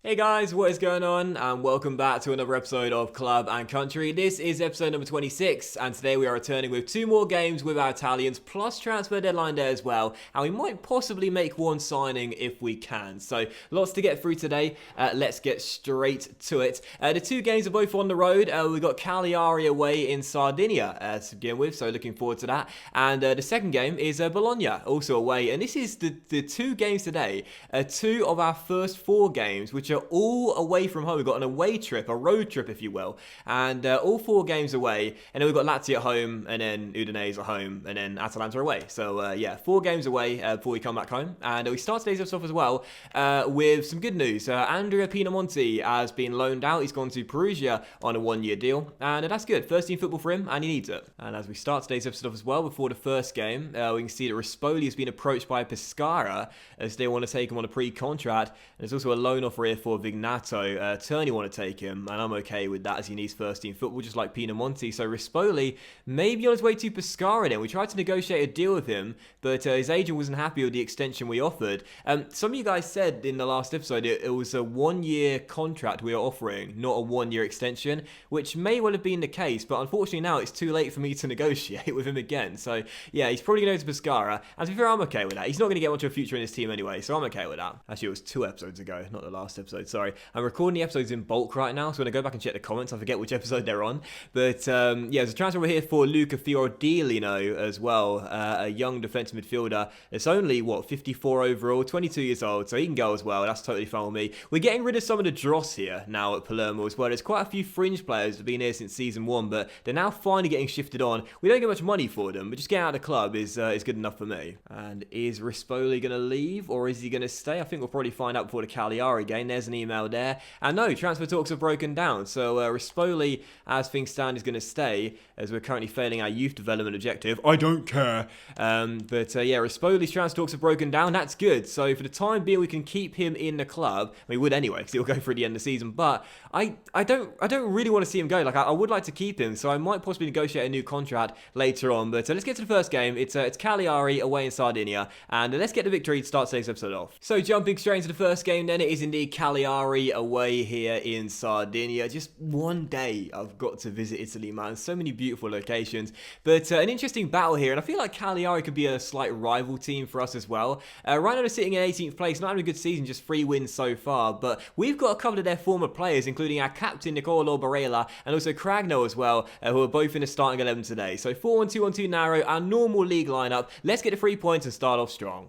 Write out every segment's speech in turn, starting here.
Hey guys, what is going on? And welcome back to another episode of Club and Country. This is episode number 26, and today we are returning with two more games with our Italians, plus transfer deadline day as well, and we might possibly make one signing if we can. So, lots to get through today. Let's get straight to it. The two games are both on the road. We've got Cagliari away in Sardinia to begin with, so looking forward to that. And the second game is Bologna, also away, and this is the two games today, two of our first four games, which are all away from home. We've got an away trip, a road trip if you will, and all four games away, and then we've got Lazio at home, and then Udinese at home, and then Atalanta away. So yeah, four games away before we come back home. And we start today's episode off as well with some good news. Andrea Pinamonti has been loaned out. He's gone to Perugia on a one-year deal, and that's good. First team football for him, and he needs it. And as we start today's episode off as well, before the first game, we can see that Rispoli has been approached by Pescara as they want to take him on a pre-contract. And there's also a loan offer here for Vignato. Turney want to take him, and I'm okay with that as he needs first team football, just like Pinamonti. So Rispoli may be on his way to Pescara then. We tried to negotiate a deal with him, but his agent wasn't happy with the extension we offered. Some of you guys said in the last episode it was a one-year contract we are offering, not a one-year extension, which may well have been the case, but unfortunately now it's too late for me to negotiate with him again. So yeah, he's probably going to go to Pescara, and to be fair, I'm okay with that. He's not going to get much of a future in his team anyway, so I'm okay with that. Actually, it was 2 episodes ago, not the last episode, sorry. I'm recording the episodes in bulk right now, so when I go back and check the comments, I forget which episode they're on. But yeah, there's a transfer over here for Luca Fiorellino as well, a young defensive midfielder. It's only, 54 overall, 22 years old, so he can go as well. That's totally fine with me. We're getting rid of some of the dross here now at Palermo as well. There's quite a few fringe players that have been here since season 1, but they're now finally getting shifted on. We don't get much money for them, but just getting out of the club is good enough for me. And is Rispoli going to leave, or is he going to stay? I think we'll probably find out before the Cagliari game. There's an email there. And no, transfer talks have broken down. So Rispoli, as things stand, is going to stay, as we're currently failing our youth development objective. I don't care. But yeah, Rispoli's transfer talks have broken down. That's good. So for the time being, we can keep him in the club. We would anyway, because he'll go through the end of the season. But I don't really want to see him go. Like I would like to keep him, so I might possibly negotiate a new contract later on. But let's get to the first game. It's Cagliari away in Sardinia, and let's get the victory to start today's episode off. So jumping straight into the first game, then it is indeed Cagliari away here in Sardinia. Just one day I've got to visit Italy, man. So many beautiful locations, but an interesting battle here, and I feel like Cagliari could be a slight rival team for us as well. Right now they're sitting in 18th place, not having a good season, just 3 wins so far, but we've got a couple of their former players, including our captain Nicolo Barella and also Cragno as well, who are both in the starting 11 today. So 4-1-2-1-2 narrow, our normal league lineup. Let's get the 3 points and start off strong.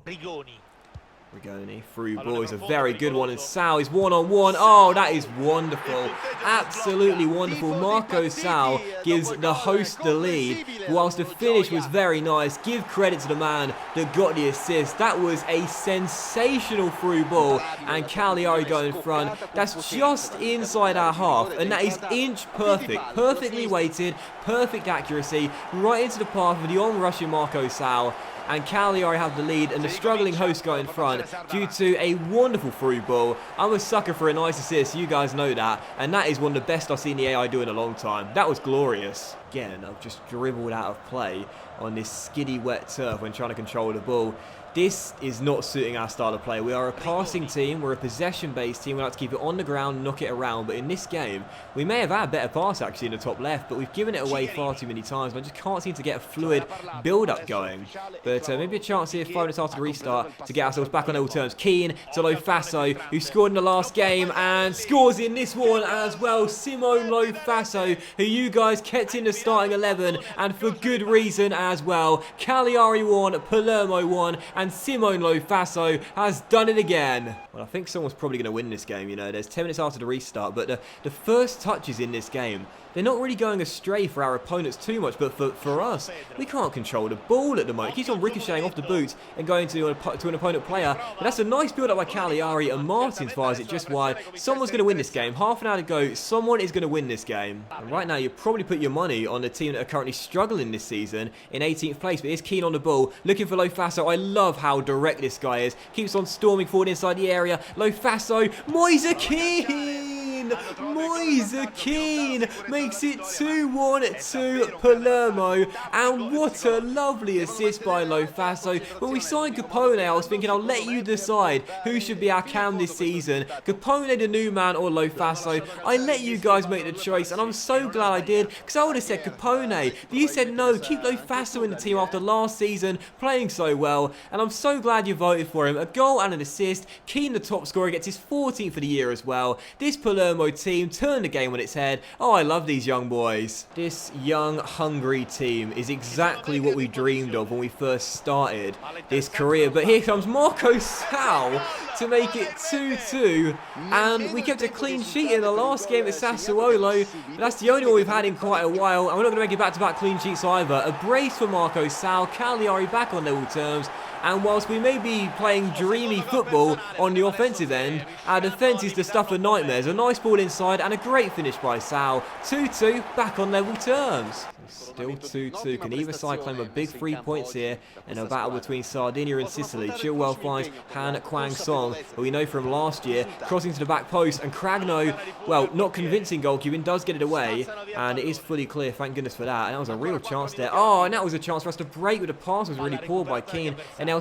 Rigoni, through ball is a very good one, and Sal is one-on-one. Oh, that is wonderful. Absolutely wonderful. Marco Sal gives the host the lead, whilst the finish was very nice. Give credit to the man that got the assist. That was a sensational through ball, and Cagliari going in front. That's just inside our half, and that is inch perfect. Perfectly weighted, perfect accuracy, right into the path of the on-rushing Marco Sal. And Cagliari have the lead, and the struggling hosts go in front due to a wonderful through ball. I'm a sucker for a nice assist, you guys know that, and that is one of the best I've seen the AI do in a long time. That was glorious. Again, I've just dribbled out of play on this skiddy wet turf when trying to control the ball. This is not suiting our style of play. We are a passing team, we're a possession-based team, we like to keep it on the ground, knock it around, but in this game, we may have had better pass actually in the top left, but we've given it away far too many times, and I just can't seem to get a fluid build-up going. But maybe a chance here, 5 minutes after the restart, to get ourselves back on level terms. Keane to Lofaso, who scored in the last game, and scores in this one as well. Simone Lofaso, who you guys kept in the starting 11, and for good reason as well. Cagliari won, Palermo won, and Simone Lofaso has done it again. Well, I think someone's probably going to win this game, you know. There's 10 minutes after the restart, but the first touches in this game, they're not really going astray for our opponents too much, but for us, we can't control the ball at the moment. It keeps on ricocheting off the boot and going to an opponent player. But that's a nice build-up by Cagliari, and Martins fires it just wide. Someone's going to win this game. Half an hour to go. Someone is going to win this game. And right now, you probably put your money on the team that are currently struggling this season in 18th place. But here's Keane on the ball, looking for Lofaso. I love how direct this guy is. Keeps on storming forward inside the area. Lofaso, Moise Keane! Moise Keane makes it 2-1 to Palermo. And what a lovely assist by Lofaso. When we signed Capone, I was thinking I'll let you decide who should be our cam this season. Capone, the new man, or Lofaso. I let you guys make the choice, and I'm so glad I did, because I would have said Capone. But you said no, keep Lofaso in the team after last season, playing so well, and I'm so glad you voted for him. A goal and an assist. Keane, the top scorer, gets his 14th of the year as well. This Palermo team turned the game on its head. Oh, I love these young boys. This young, hungry team is exactly what we dreamed of when we first started this career. But here comes Marco Sal to make it 2-2, and we kept a clean sheet in the last game at Sassuolo, but that's the only one we've had in quite a while, and we're not going to make it back-to-back clean sheets either. A brace for Marco Sal, Cagliari back on level terms, and whilst we may be playing dreamy football on the offensive end, our defence is the stuff of nightmares. A nice ball inside and a great finish by Sal. 2-2, back on level terms. Still 2-2. Can either side claim a big 3 points here in a battle between Sardinia and Sicily? Chilwell finds Han Kwang-song, who we know from last year, crossing to the back post, and Cragno, well, not convincing goalkeeping, does get it away, and it is fully clear, thank goodness for that. And that was a real chance there. Oh, and that was a chance for us to break, with the pass was really poor by Keane, and now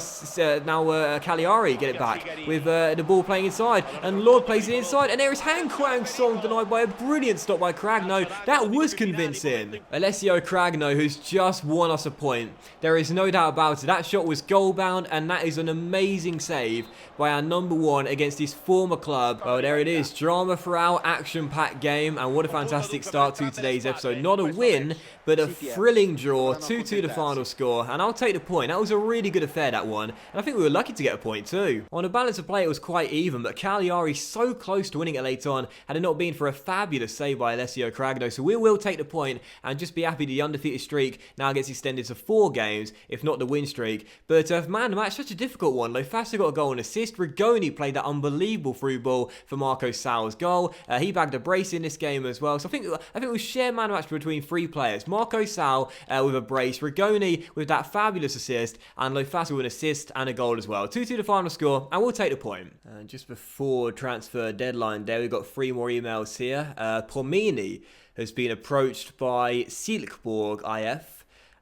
Cagliari get it back with the ball playing inside, and Lord plays it inside, and there is Han Kwang-song denied by a brilliant stop by Cragno. That was convincing. Alessio Cragno, who's just won us a point. There is no doubt about it. That shot was goal bound, and that is an amazing save by our number one against his former club. Well, there it is. Drama throughout, action-packed game, and what a fantastic start to today's episode. Not a win, but a thrilling draw. 2-2 the final score, and I'll take the point. That was a really good affair, that one, and I think we were lucky to get a point too. On a balance of play, it was quite even, but Cagliari so close to winning it late on had it not been for a fabulous save by Alessio Cragno, so we will take the point and just be happy the undefeated streak now gets extended to 4 games, if not the win streak. But man, the match, such a difficult one. Lofaso got a goal and assist. Rigoni played that unbelievable through ball for Marco Sal's goal. He bagged a brace in this game as well. So I think we'll share man match between 3 players. Marco Sal with a brace, Rigoni with that fabulous assist, and Lofaso with an assist and a goal as well. 2-2 the final score, and we'll take the point. And just before transfer deadline day, we've got 3 more emails here. Pomini has been approached by Silkeborg IF.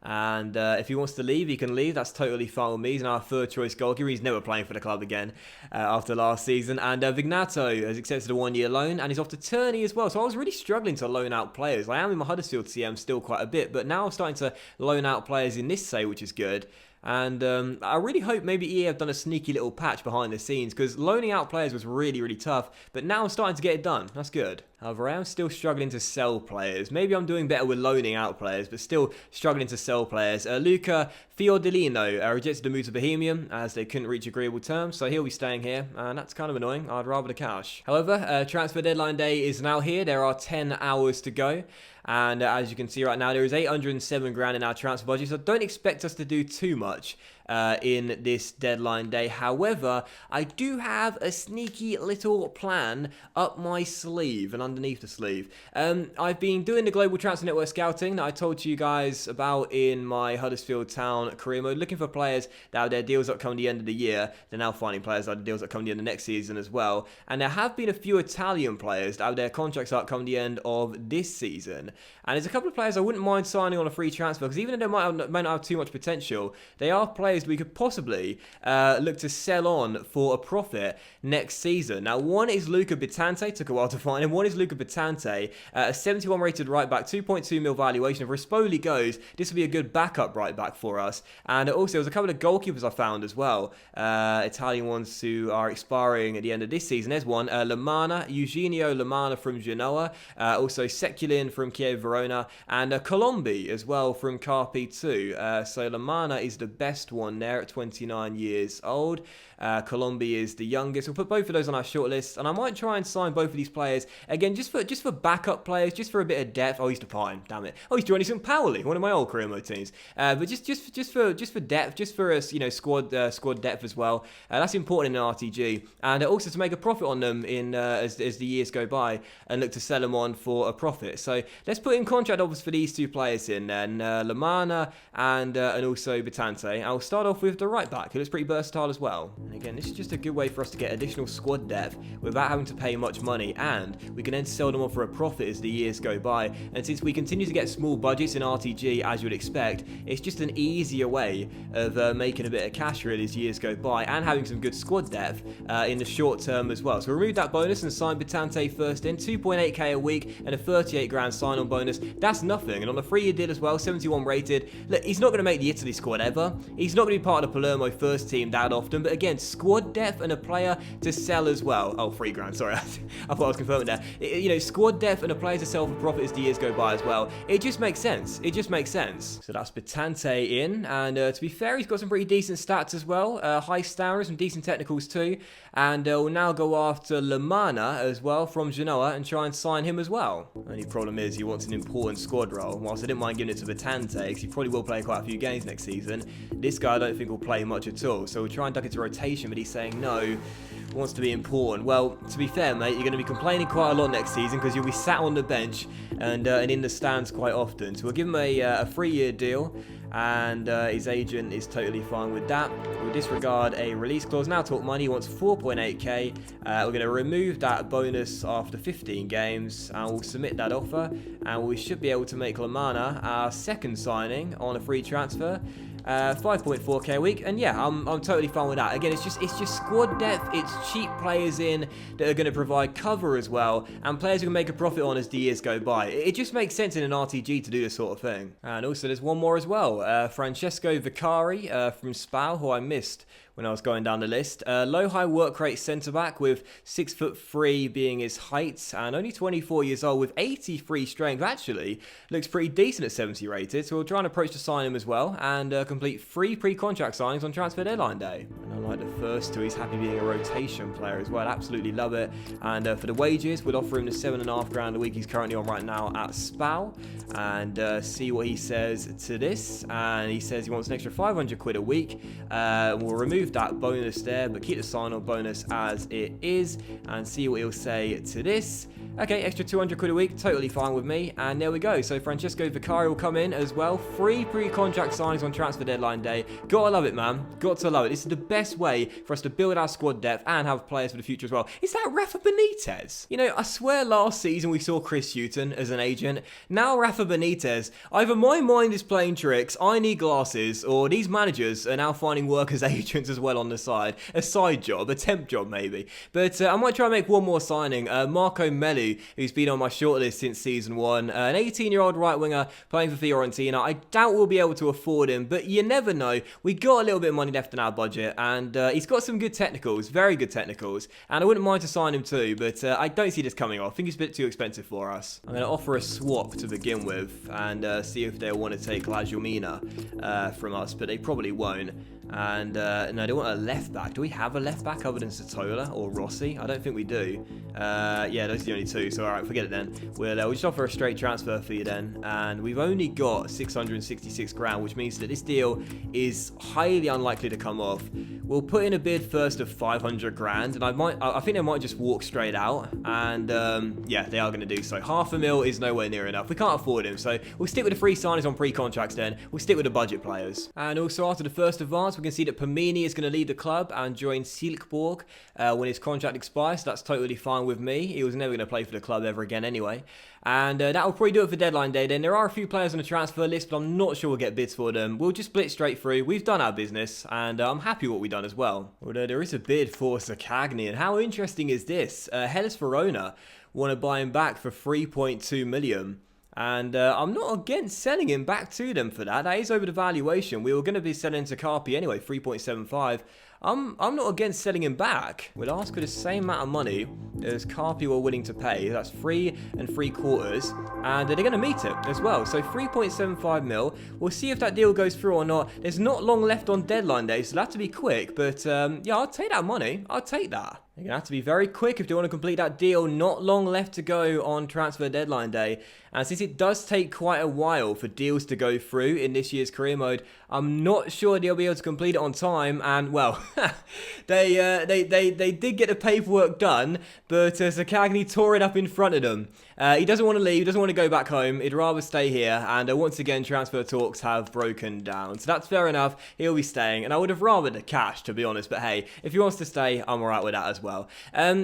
And if he wants to leave, he can leave. That's totally fine with me. He's now our 3rd choice goalkeeper. He's never playing for the club again after last season. And Vignato has accepted a 1-year loan, and he's off to Turney as well. So I was really struggling to loan out players. I am in my Huddersfield CM still quite a bit, but now I'm starting to loan out players in this say, which is good. And I really hope maybe EA have done a sneaky little patch behind the scenes, because loaning out players was really, really tough. But now I'm starting to get it done. That's good. However, I am still struggling to sell players. Maybe I'm doing better with loaning out players, but still struggling to sell players. Luca Fiordolino rejected the move to Bohemian as they couldn't reach agreeable terms, so he'll be staying here, and that's kind of annoying. I'd rather the cash. However, transfer deadline day is now here. There are 10 hours to go. And as you can see right now, there is 807 grand in our transfer budget, so don't expect us to do too much in this deadline day. However, I do have a sneaky little plan up my sleeve and underneath the sleeve. I've been doing the Global Transfer Network scouting that I told you guys about in my Huddersfield Town career mode, looking for players that have their deals up come the end of the year. They're now finding players that have deals that come the end of next season as well. And there have been a few Italian players that have their contracts up come the end of this season. And there's a couple of players I wouldn't mind signing on a free transfer, because even though they might not have too much potential, they are players we could possibly look to sell on for a profit next season. Now, one is Luca Bitante, took a while to find him. One is Luca Bitante, a 71 rated right back, 2.2 mil valuation. If Rispoli goes, this will be a good backup right back for us. And also, there's a couple of goalkeepers I found as well, Italian ones who are expiring at the end of this season. There's one, Lamana, Eugenio Lamana from Genoa, also Seculin from Kiev Verona, and Colombi as well from Carpi too. So Lamana is the best one there at 29 years old. Colombi is the youngest. We'll put both of those on our shortlist, and I might try and sign both of these players again, just for backup players, just for a bit of depth. Oh, he's Depine, damn it. Oh, he's joining St. Pauli, one of my old career mode teams. But just for depth, just for us, squad depth as well. That's important in an RTG, and also to make a profit on them in as the years go by, and look to sell them on for a profit. So let's put in contract offers for these 2 players in then, Lamana and also Bitante. I'll start start off with the right back, who looks pretty versatile as well. And again, this is just a good way for us to get additional squad depth without having to pay much money, and we can then sell them on for a profit as the years go by. And since we continue to get small budgets in RTG, as you would expect, it's just an easier way of making a bit of cash really as years go by, and having some good squad depth in the short term as well. So we'll remove that bonus and sign Bitante first in, 2.8k a week and a 38 grand sign-on bonus. That's nothing. And on a 3-year deal as well, 71 rated. Look, he's not going to make the Italy squad ever. He's not going to be part of the Palermo first team that often, but again, squad depth and a player to sell as well. Oh, 3 grand, sorry. I thought I was confirming there. You know, squad depth and a player to sell for profit as the years go by as well. It just makes sense. It just makes sense. So that's Bitante in, and to be fair, he's got some pretty decent stats as well. High stamina, some decent technicals too. And we'll now go after Lamana as well from Genoa and try and sign him as well. Only problem is he wants an important squad role. Whilst I didn't mind giving it to Bitante, because he probably will play quite a few games next season, this guy I don't think will play much at all. So we'll try and duck into rotation, but he's saying no, wants to be important. Well, to be fair, mate, you're going to be complaining quite a lot next season because you'll be sat on the bench and in the stands quite often. So we'll give him a 3-year deal, and his agent is totally fine with that. We'll disregard a release clause. Now talk money, he wants 4.8k. We're going to remove that bonus after 15 games, and we'll submit that offer, and we should be able to make Lamana our second signing on a free transfer. 5.4k a week, and yeah, I'm totally fine with that. Again, it's just squad depth. It's cheap players in that are going to provide cover as well, and players who can make a profit on as the years go by. It just makes sense in an RTG to do this sort of thing. And also, there's one more as well. Francesco Vicari from Spal, who I missed when I was going down the list. Low-high work rate centre-back with 6'3" being his height, and only 24 years old with 83 strength. Actually, looks pretty decent at 70 rated, so we'll try and approach to sign him as well, and complete 3 pre-contract signings on transfer deadline day. And unlike the first two, he's happy being a rotation player as well. Absolutely love it. And for the wages, we'll offer him the 7.5 grand a week he's currently on right now at Spal, and see what he says to this. And he says he wants an extra 500 quid a week. We'll remove that bonus there, but keep the sign-on bonus as it is, and see what he'll say to this. Okay, extra 200 quid a week, totally fine with me. And there we go. So Francesco Vicari will come in as well. 3 pre-contract signings on transfer deadline day. Gotta love it, man. Got to love it. This is the best way for us to build our squad depth and have players for the future as well. Is that Rafa Benitez? You know, I swear last season we saw Chris Hughton as an agent. Now Rafa Benitez. Either my mind is playing tricks, I need glasses, or these managers are now finding work as agents as well on the side. A side job, a temp job maybe. But I might try and make one more signing. Marco Melu, who's been on my shortlist since season 1. An 18-year-old right winger playing for Fiorentina. I doubt we'll be able to afford him, but you never know. We got a little bit of money left in our budget, and he's got some good technicals, very good technicals, and I wouldn't mind to sign him too, but I don't see this coming off. I think he's a bit too expensive for us. I'm going to offer a swap to begin with, and see if they'll want to take Lagiomina from us, but they probably won't. And no, they want a left back. Do we have a left back other than Satola or Rossi? I don't think we do. Yeah, those are the only two. So alright, forget it then. We'll just offer a straight transfer fee then. And we've only got 666 grand, which means that this deal is highly unlikely to come off. We'll put in a bid first of 500 grand, and I think they might just walk straight out. And yeah, they are going to do so. $500,000 is nowhere near enough. We can't afford him, so we'll stick with the free signings on pre-contracts then. We'll stick with the budget players. And also after the first advance, we can see that Pamini is going to leave the club and join Silkeborg when his contract expires. So that's totally fine with me. He was never going to play for the club ever again anyway. And that will probably do it for deadline day then. There are a few players on the transfer list, but I'm not sure we'll get bids for them. We'll just blitz straight through. We've done our business, and I'm happy with what we've done as well. Although there is a bid for Sakagni, and how interesting is this? Hellas Verona want to buy him back for 3.2 million. And I'm not against selling him back to them for that. That is over the valuation. We were going to be selling to Carpi anyway, 3.75. I'm not against selling him back. We'll ask for the same amount of money as Carpi were willing to pay. That's 3 3/4. And they're going to meet it as well. So 3.75 mil. We'll see if that deal goes through or not. There's not long left on deadline day, so it'll have to be quick. But yeah, I'll take that money. I'll take that. They're going to have to be very quick if they want to complete that deal. Not long left to go on transfer deadline day. And since it does take quite a while for deals to go through in this year's career mode, I'm not sure they'll be able to complete it on time. And, well, they did get the paperwork done, but Sakagni tore it up in front of them. He doesn't want to leave, doesn't want to go back home. He'd rather stay here. And once again, transfer talks have broken down. So that's fair enough. He'll be staying. And I would have rathered the cash, to be honest. But hey, if he wants to stay, I'm all right with that as well.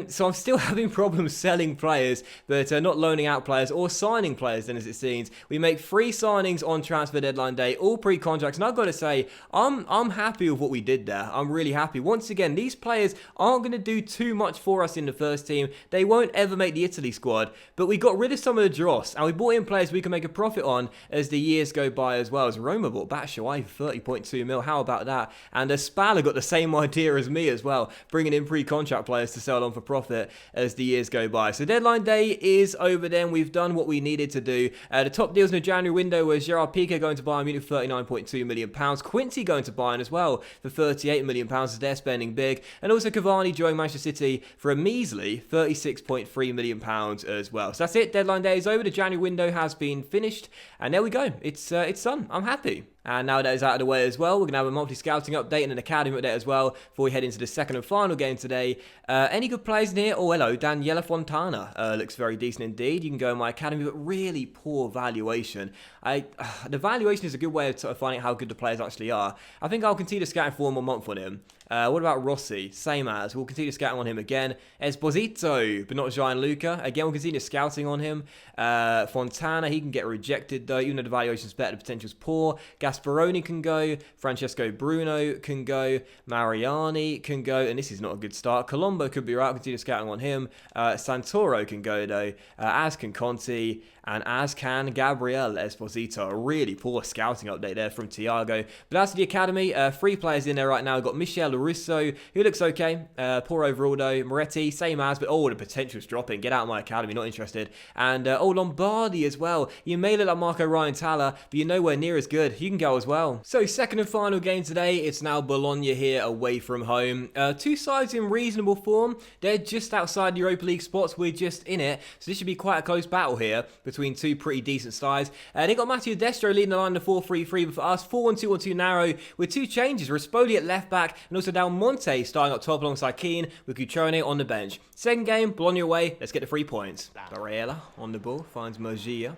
So I'm still having problems selling players, but not loaning out players or signing players then, as it seems. We make 3 signings on transfer deadline day, all pre-contracts, and I've got to say, I'm happy with what we did there. I'm really happy. Once again, these players aren't going to do too much for us in the first team. They won't ever make the Italy squad, but we got rid of some of the dross, and we brought in players we can make a profit on as the years go by as well. As Roma bought Batshuayi for 30.2 mil, how about that? And Spalla got the same idea as me as well, bringing in pre-contract players to sell on for profit as the years go by. So deadline day is over then. We've done what we needed to do. The top deals in the January window was Gerard Piqué going to Bayern Munich for £39.2 million. Quincy going to Bayern as well for £38 million as they're spending big. And also Cavani joining Manchester City for a measly £36.3 million as well. So that's it. Deadline day is over. The January window has been finished. And there we go. It's done. I'm happy. And now that is out of the way as well, we're going to have a monthly scouting update and an academy update as well before we head into the second and final game today. Any good players in here? Oh, hello, Daniela Fontana. Looks very decent indeed. You can go in my academy, but really poor valuation. The valuation is a good way of sort of finding out how good the players actually are. I think I'll continue to scout for 1 more month on him. What about Rossi? Same as. We'll continue scouting on him again. Esposito, but not Gianluca. Again, we'll continue scouting on him. Fontana, he can get rejected though, even though the valuation's better, the potential's poor. Gasparoni can go. Francesco Bruno can go. Mariani can go. And this is not a good start. Colombo could be right. We'll continue scouting on him. Santoro can go though. As can Conti. And as can Gabriel Esposito. A really poor scouting update there from Thiago. But as to the academy, 3 players in there right now. We've got Michel Russo, who looks okay. Poor overall though. Moretti, same as, but the potential's dropping. Get out of my academy, not interested. And Lombardi as well. You may look like Marco Ryan Talla, but you're nowhere near as good. You can go as well. So second and final game today. It's now Bologna here away from home. 2 sides in reasonable form. They're just outside the Europa League spots. We're just in it. So this should be quite a close battle here between 2 pretty decent sides. They got Matteo Destro leading the line to 4-3-3, but for us 4-1-2-1-2 narrow with 2 changes. Rispoli at left back and also Del Monte starting up top alongside Keane with Cutrone on the bench. Second game, Bologna away. Let's get the 3 points. Barella on the ball finds Murgia.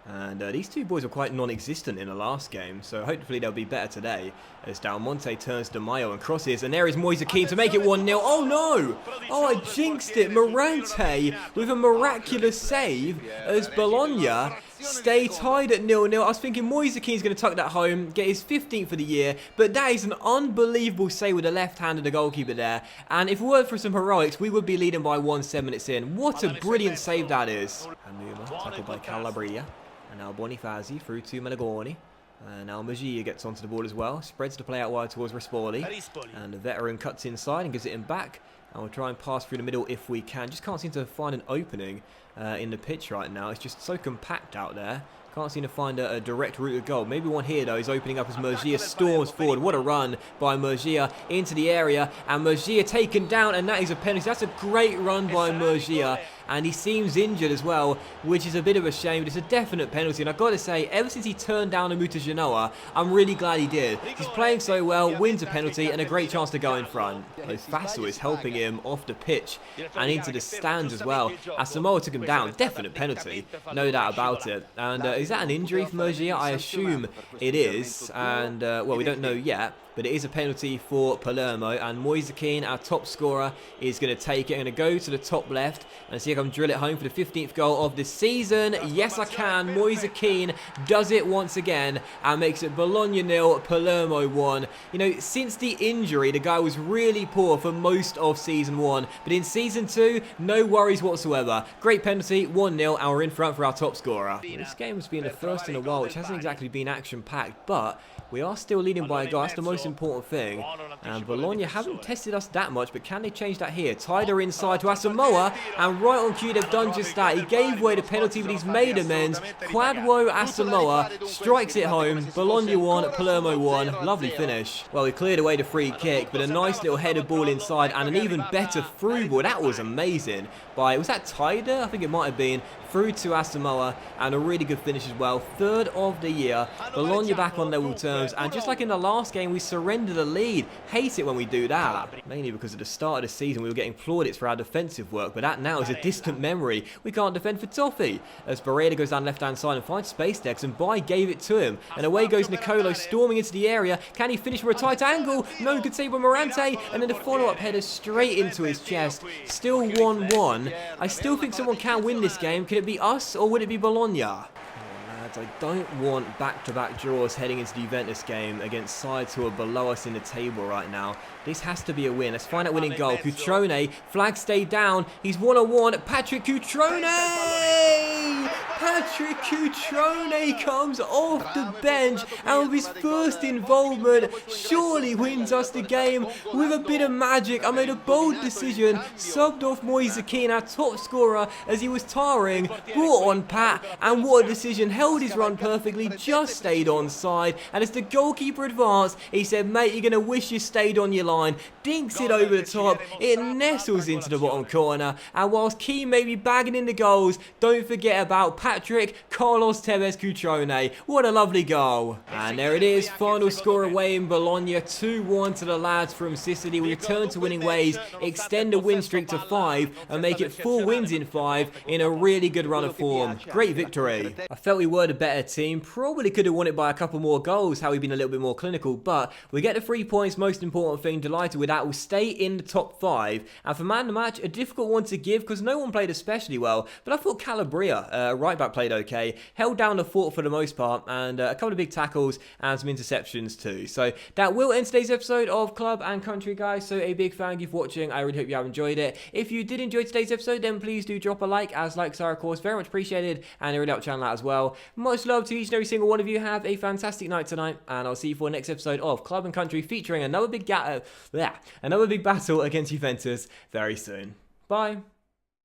And these 2 boys were quite non-existent in the last game, so hopefully they'll be better today as Del Monte turns to Mayo and crosses, and there is Moise Keane to make it 1-0. Oh no! Oh, I jinxed it. Morante with a miraculous save as Bologna stay tied at 0-0. I was thinking Moise Keane's going to tuck that home, get his 15th for the year, but that is an unbelievable save with the left hand of the goalkeeper there. And if it weren't for some heroics, we would be leading by 7 minutes in. What a brilliant save that is. Anuma, tackled by Calabria. And now Bonifazi through to Menegoni. And now Mejia gets onto the ball as well. Spreads the play out wide towards Rispoli. And the veteran cuts inside and gives it him back. And we'll try and pass through the middle if we can. Just can't seem to find an opening in the pitch right now. It's just so compact out there. Can't seem to find a direct route of goal. Maybe one here, though. He's opening up as Murgia storms forward. What a run by Murgia into the area. And Murgia taken down, and that is a penalty. That's a great run by Murgia. And he seems injured as well, which is a bit of a shame. But it's a definite penalty. And I've got to say, ever since he turned down Amuta Genoa, I'm really glad he did. He's playing so well, wins a penalty, and a great chance to go in front. Faso is helping him off the pitch and into the stands as well. As Samoa took him down, definite penalty. No doubt about it. And is that an injury for Murgia? I assume it is. And, well, we don't know yet. But it is a penalty for Palermo, and Moise Keane, our top scorer, is going to take it. I'm going to go to the top left and see if I can drill it home for the 15th goal of the season. Yes, I can. Moise Keane does it once again and makes it Bologna 0, Palermo 1. You know, since the injury, the guy was really poor for most of Season 1. But in Season 2, no worries whatsoever. Great penalty, 1-0, and we're in front for our top scorer. Well, this game has been the first in a while, which hasn't exactly been action-packed, but we are still leading by a goal. That's the most most important thing. And Bologna haven't tested us that much, but can they change that here? Tyder inside to Asamoah, and right on cue they've done just that. He gave away the penalty, but he's made amends. Quadwo Asamoah strikes it home. Bologna 1, Palermo 1. Lovely finish. Well, he cleared away the free kick, but a nice little headed ball inside, and an even better through ball. That was amazing. Was that Tyder? I think it might have been. Through to Asamoah, and a really good finish as well. Third of the year. Bologna back on level terms, and just like in the last game, we surrender the lead. Hate it when we do that. Mainly because at the start of the season, we were getting plaudits for our defensive work, but that now is a distant memory. We can't defend for toffee. As Barreda goes down left-hand side and finds space decks, and Bai gave it to him. And away goes Nicolo, storming into the area. Can he finish with a tight angle? No, good save by Morante, and then the follow-up header straight into his chest. Still 1-1. I still think someone can win this game. Can it be us, or would it be Bologna? Oh, lads, I don't want back-to-back draws heading into the Juventus game against sides who are below us in the table right now. This has to be a win. Let's find out winning goal. Cutrone, flag stayed down. He's 1-on-1. Patrick Cutrone! Patrick Cutrone comes off the bench, and with his first involvement, surely wins us the game with a bit of magic. I made a bold decision, subbed off Moise Kean, our top scorer, as he was tiring, brought on Pat, and what a decision. Held his run perfectly, just stayed onside, and as the goalkeeper advanced, he said, mate, you're going to wish you stayed on your line. Dinks it over the top, it nestles into the bottom corner, and whilst Kean may be bagging in the goals, don't forget about Patrick Carlos Tevez Cutrone. What a lovely goal. And there it is, final score away in Bologna, 2-1 to the lads from Sicily. We return to winning ways, extend the win streak to 5, and make it 4 wins in 5 in a really good run of form. Great victory. I felt we were the better team, probably could have won it by a couple more goals had we been a little bit more clinical, but we get the 3 points, most important thing, delighted with that. We'll stay in the top 5, and for man of the match, a difficult one to give because no one played especially well, but I thought Calabria, right back, played okay, held down the fort for the most part, and a couple of big tackles and some interceptions too. So that will end today's episode of Club and Country, guys. So a big thank you for watching. I really hope you have enjoyed it. If you did enjoy today's episode, then please do drop a like, as likes are of course very much appreciated, and it really helps channel out as well. Much love to each and every single one of you. Have a fantastic night tonight, and I'll see you for the next episode of Club and Country, featuring another big battle against Juventus very soon. Bye.